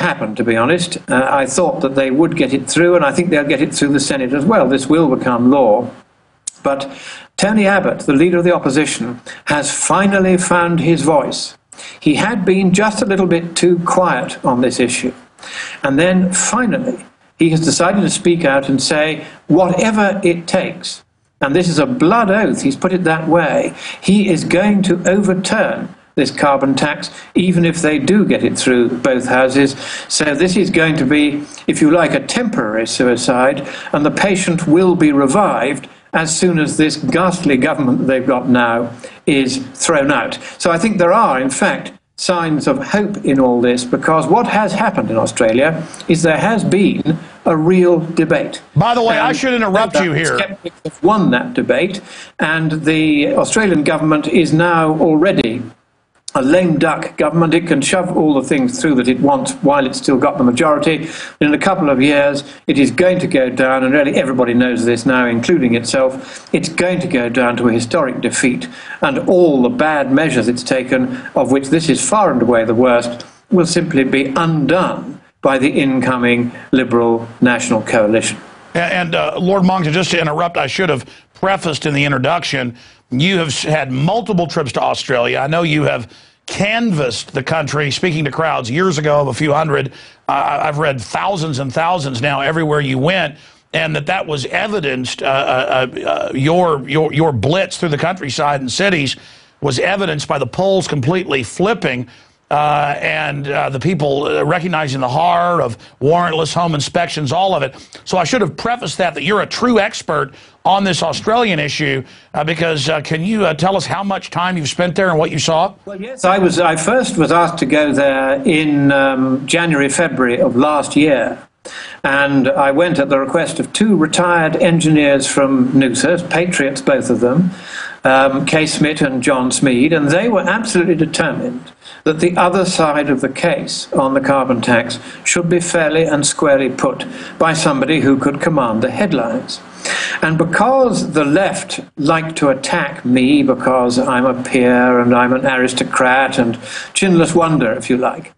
happen, to be honest. I thought that they would get it through, and I think they'll get it through the Senate as well. This will become law. But Tony Abbott, the leader of the opposition, has finally found his voice. He had been just a little bit too quiet on this issue. And then finally, he has decided to speak out and say, whatever it takes, and this is a blood oath, he's put it that way, he is going to overturn this carbon tax, even if they do get it through both houses. So this is going to be, if you like, a temporary suicide, and the patient will be revived as soon as this ghastly government that they've got now is thrown out. So I think there are, in fact, signs of hope in all this, because what has happened in Australia is there has been a real debate. By the way, I should interrupt you here. Skeptics have won that debate, and the Australian government is now already a lame duck government. It can shove all the things through that it wants while it's still got the majority. In a couple of years, it is going to go down, and really everybody knows this now, including itself. It's going to go down to a historic defeat, and all the bad measures it's taken, of which this is far and away the worst, will simply be undone by the incoming Liberal National Coalition. And Lord Monckton, just to interrupt, I should have prefaced in the introduction, you have had multiple trips to Australia. I know you have canvassed the country, speaking to crowds years ago of a few hundred. I've read thousands and thousands now everywhere you went, and that was evidenced, your blitz through the countryside and cities was evidenced by the polls completely flipping, and the people recognizing the horror of warrantless home inspections, all of it. So I should have prefaced that you're a true expert on this Australian issue, because can you tell us how much time you've spent there and what you saw? Well, yes, I first was asked to go there in January, February of last year. And I went at the request of two retired engineers from Noosa, patriots, both of them, Kay Smith and John Smead, and they were absolutely determined that the other side of the case on the carbon tax should be fairly and squarely put by somebody who could command the headlines. And because the left like to attack me because I'm a peer and I'm an aristocrat and chinless wonder, if you like,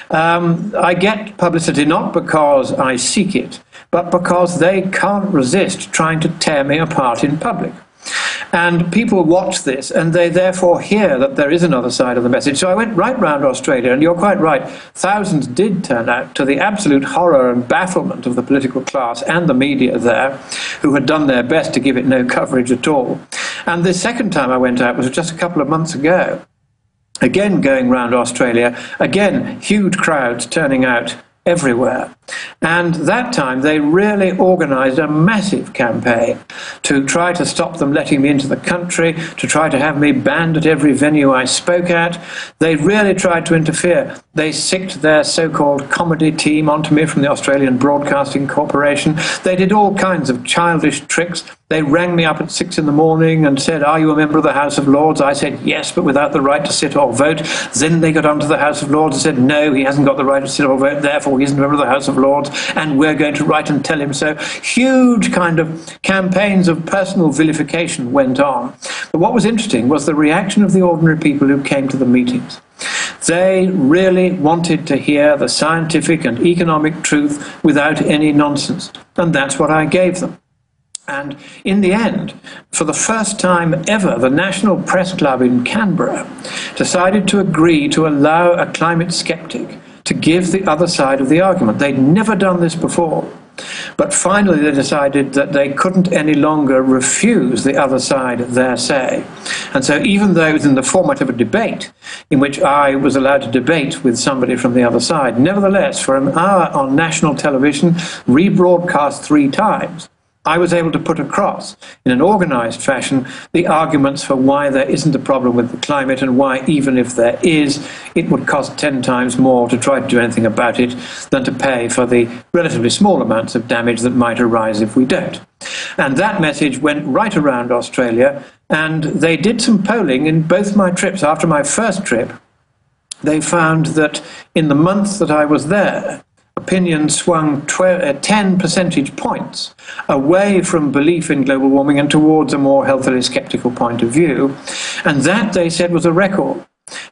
I get publicity not because I seek it, but because they can't resist trying to tear me apart in public. And people watch this, and they therefore hear that there is another side of the message. So I went right round Australia, and you're quite right, thousands did turn out, to the absolute horror and bafflement of the political class and the media there, who had done their best to give it no coverage at all. And the second time I went out was just a couple of months ago. Again, going round Australia, again, huge crowds turning out everywhere. And that time they really organised a massive campaign to try to stop them letting me into the country, to try to have me banned at every venue I spoke at. They really tried to interfere. They sicked their so-called comedy team onto me from the Australian Broadcasting Corporation. They did all kinds of childish tricks. They rang me up at 6 in the morning and said, "Are you a member of the House of Lords?" I said, "Yes, but without the right to sit or vote." Then they got onto the House of Lords and said, "No, he hasn't got the right to sit or vote, therefore he isn't a member of the House of Lords, and we're going to write and tell him so." Huge kind of campaigns of personal vilification went on. But what was interesting was the reaction of the ordinary people who came to the meetings. They really wanted to hear the scientific and economic truth without any nonsense, and that's what I gave them. And in the end, for the first time ever, the National Press Club in Canberra decided to agree to allow a climate skeptic to give the other side of the argument. They'd never done this before. But finally they decided that they couldn't any longer refuse the other side their say. And so even though it was in the format of a debate, in which I was allowed to debate with somebody from the other side, nevertheless, for an hour on national television, rebroadcast 3 times, I was able to put across, in an organised fashion, the arguments for why there isn't a problem with the climate, and why, even if there is, it would cost 10 times more to try to do anything about it than to pay for the relatively small amounts of damage that might arise if we don't. And that message went right around Australia, and they did some polling in both my trips. After my first trip, they found that in the month that I was there, opinion swung 10 percentage points away from belief in global warming and towards a more healthily sceptical point of view. And that, they said, was a record.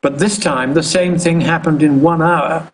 But this time, the same thing happened in 1 hour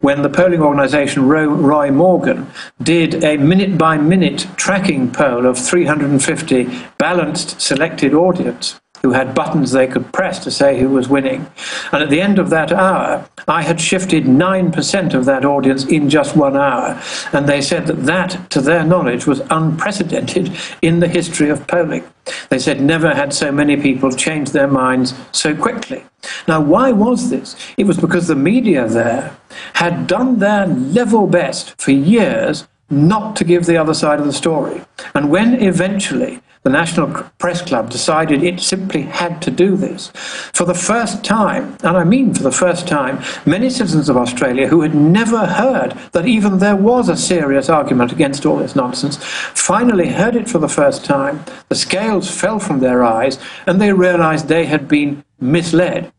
when the polling organisation Roy Morgan did a minute-by-minute tracking poll of 350 balanced selected audience who had buttons they could press to say who was winning. And at the end of that hour, I had shifted 9% of that audience in just 1 hour. And they said that that, to their knowledge, was unprecedented in the history of polling. They said never had so many people changed their minds so quickly. Now, why was this? It was because the media there had done their level best for years not to give the other side of the story. And when eventually the National Press Club decided it simply had to do this, for the first time, and I mean for the first time, many citizens of Australia who had never heard that even there was a serious argument against all this nonsense, finally heard it for the first time. The scales fell from their eyes and they realized they had been misled.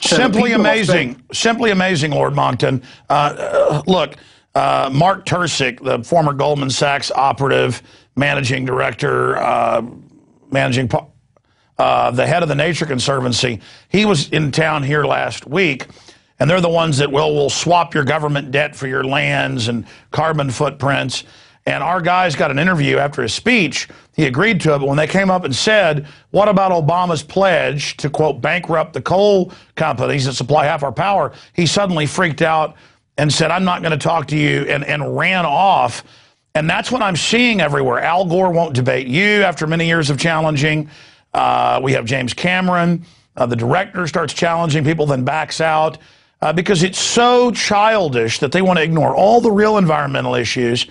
So simply amazing. Simply amazing, Lord Monckton. Look, Mark Tursick, the former Goldman Sachs operative, managing director, the head of the Nature Conservancy, he was in town here last week, and they're the ones that will swap your government debt for your lands and carbon footprints. And our guys got an interview after his speech. He agreed to it, but when they came up and said, what about Obama's pledge to, quote, bankrupt the coal companies that supply half our power, he suddenly freaked out and said, I'm not going to talk to you, and ran off. And that's what I'm seeing everywhere. Al Gore won't debate you after many years of challenging. We have James Cameron. The director starts challenging people, then backs out because it's so childish that they want to ignore all the real environmental issues,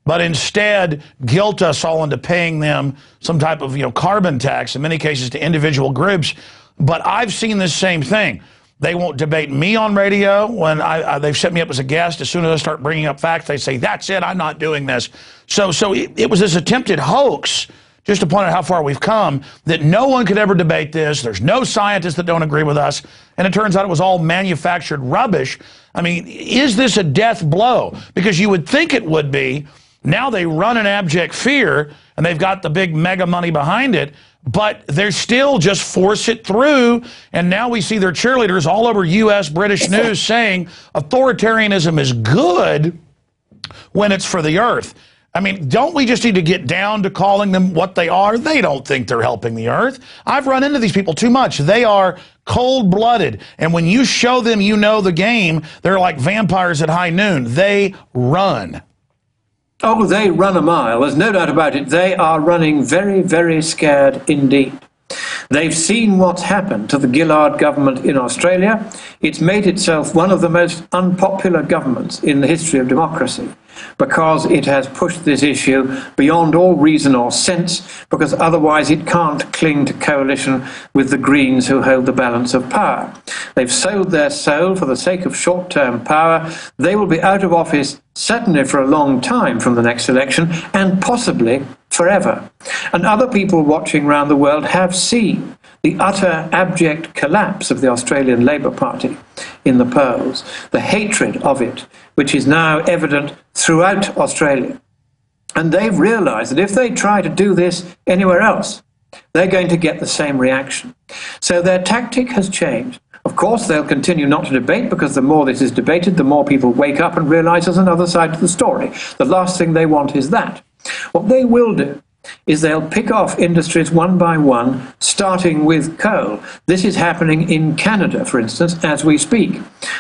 but instead guilt us all into paying them some type of carbon tax, in many cases to individual groups. But I've seen this same thing. They won't debate me on radio when they've set me up as a guest. As soon as I start bringing up facts, they say, that's it, I'm not doing this. So it was this attempted hoax, just to point out how far we've come, that no one could ever debate this. There's no scientists that don't agree with us. And it turns out it was all manufactured rubbish. I mean, is this a death blow? Because you would think it would be. Now they run in abject fear, and they've got the big mega money behind it, but they're still just force it through. And now we see their cheerleaders all over U.S., British news saying authoritarianism is good when it's for the earth. I mean, don't we just need to get down to calling them what they are? They don't think they're helping the earth. I've run into these people too much. They are cold-blooded. And when you show them you know the game, they're like vampires at high noon. They run. Oh, they run a mile. There's no doubt about it. They are running very, very scared indeed. They've seen what's happened to the Gillard government in Australia. It's made itself one of the most unpopular governments in the history of democracy because it has pushed this issue beyond all reason or sense, because otherwise it can't cling to coalition with the Greens who hold the balance of power. They've sold their soul for the sake of short-term power. They will be out of office certainly for a long time from the next election, and possibly forever. And other people watching around the world have seen the utter abject collapse of the Australian Labour Party in the polls, the hatred of it, which is now evident throughout Australia. And they've realised that if they try to do this anywhere else, they're going to get the same reaction. So their tactic has changed. Of course, they'll continue not to debate, because the more this is debated, the more people wake up and realise there's another side to the story. The last thing they want is that. What they will do is they'll pick off industries one by one, starting with coal. This is happening in Canada, for instance, as we speak.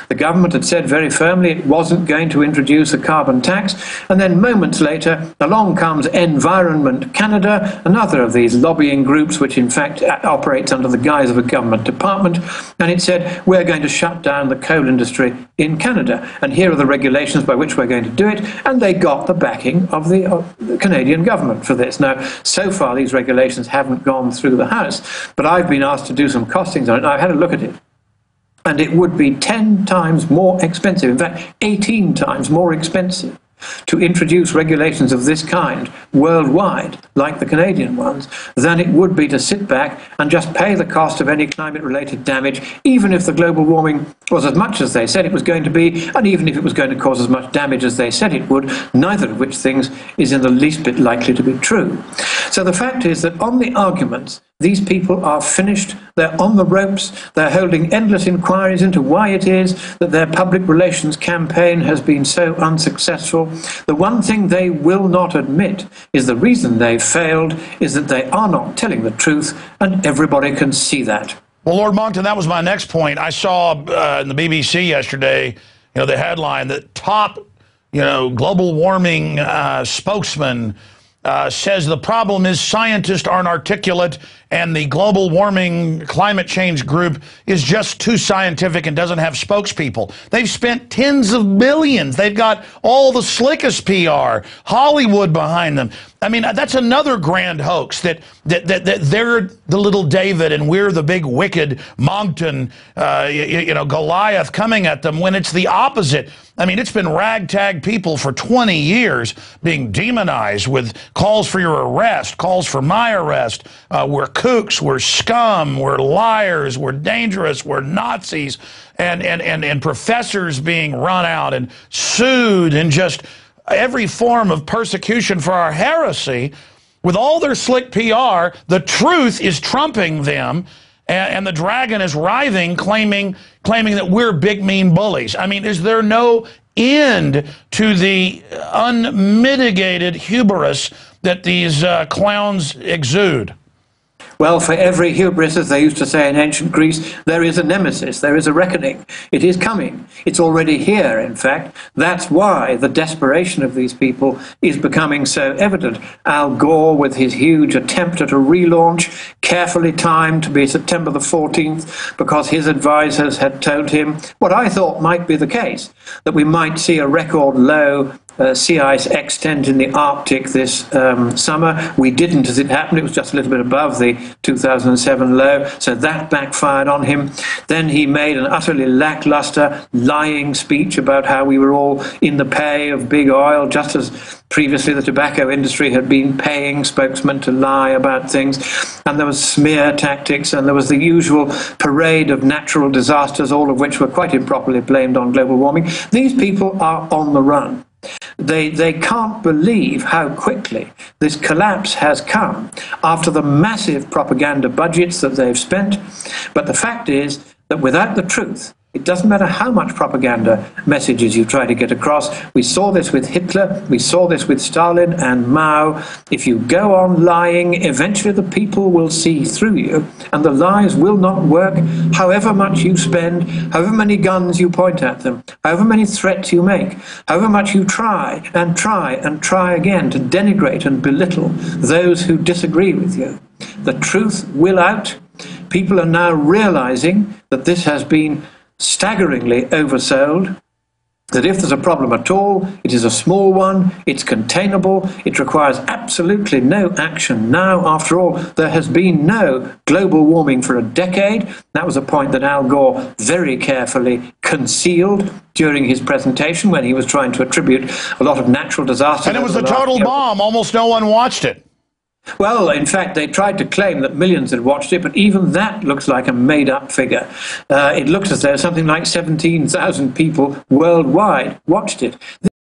The government had said very firmly it wasn't going to introduce a carbon tax, and then moments later along comes Environment Canada, another of these lobbying groups which in fact operates under the guise of a government department, and it said we're going to shut down the coal industry in Canada, and here are the regulations by which we're going to do it, and they got the backing of the Canadian government for this. Now, so far these regulations haven't gone through the House, but I've been asked to do some costings on it, and I've had a look at it. And it would be 10 times more expensive, in fact 18 times more expensive, to introduce regulations of this kind worldwide, like the Canadian ones, than it would be to sit back and just pay the cost of any climate-related damage, even if the global warming was as much as they said it was going to be, and even if it was going to cause as much damage as they said it would, neither of which things is in the least bit likely to be true. So the fact is that on the arguments These people are finished. They're on the ropes. They're holding endless inquiries into why it is that their public relations campaign has been so unsuccessful. The one thing they will not admit is the reason they've failed is that they are not telling the truth, and everybody can see that. Well, Lord Monckton, that was my next point. I saw in the BBC yesterday, the headline that top, global warming spokesman says the problem is scientists aren't articulate and the global warming climate change group is just too scientific and doesn't have spokespeople. They've spent tens of billions. They've got all the slickest PR, Hollywood behind them. I mean, that's another grand hoax that they're the little David and we're the big wicked Monckton, Goliath coming at them when it's the opposite. I mean, it's been ragtag people for 20 years being demonized with calls for your arrest, calls for my arrest. We're kooks, we're scum, we're liars, we're dangerous, we're Nazis, and professors being run out and sued and just every form of persecution for our heresy. With all their slick PR, the truth is trumping them, and the dragon is writhing, claiming that we're big, mean bullies. I mean, is there no end to the unmitigated hubris that these clowns exude? Well, for every hubris, as they used to say in ancient Greece, there is a nemesis, there is a reckoning. It is coming. It's already here, in fact. That's why the desperation of these people is becoming so evident. Al Gore, with his huge attempt at a relaunch, carefully timed to be September the 14th, because his advisors had told him what I thought might be the case, that we might see a record low sea ice extent in the Arctic this summer. We didn't, as it happened. It was just a little bit above the 2007 low, so that backfired on him. Then he made an utterly lackluster, lying speech about how we were all in the pay of big oil, just as previously the tobacco industry had been paying spokesmen to lie about things. And there was smear tactics, and there was the usual parade of natural disasters, all of which were quite improperly blamed on global warming. These people are on the run. They can't believe how quickly this collapse has come after the massive propaganda budgets that they've spent. But the fact is that without the truth, it doesn't matter how much propaganda messages you try to get across. We saw this with Hitler, we saw this with Stalin and Mao. If you go on lying, eventually the people will see through you, and the lies will not work, however much you spend, however many guns you point at them, however many threats you make, however much you try and try and try again to denigrate and belittle those who disagree with you. The truth will out. People are now realizing that this has been staggeringly oversold, that if there's a problem at all, it is a small one, it's containable, it requires absolutely no action now. After all, there has been no global warming for a decade. That was a point that Al Gore very carefully concealed during his presentation when he was trying to attribute a lot of natural disasters. And it was a total bomb. Almost no one watched it. Well, in fact, they tried to claim that millions had watched it, but even that looks like a made-up figure. It looks as though something like 17,000 people worldwide watched it.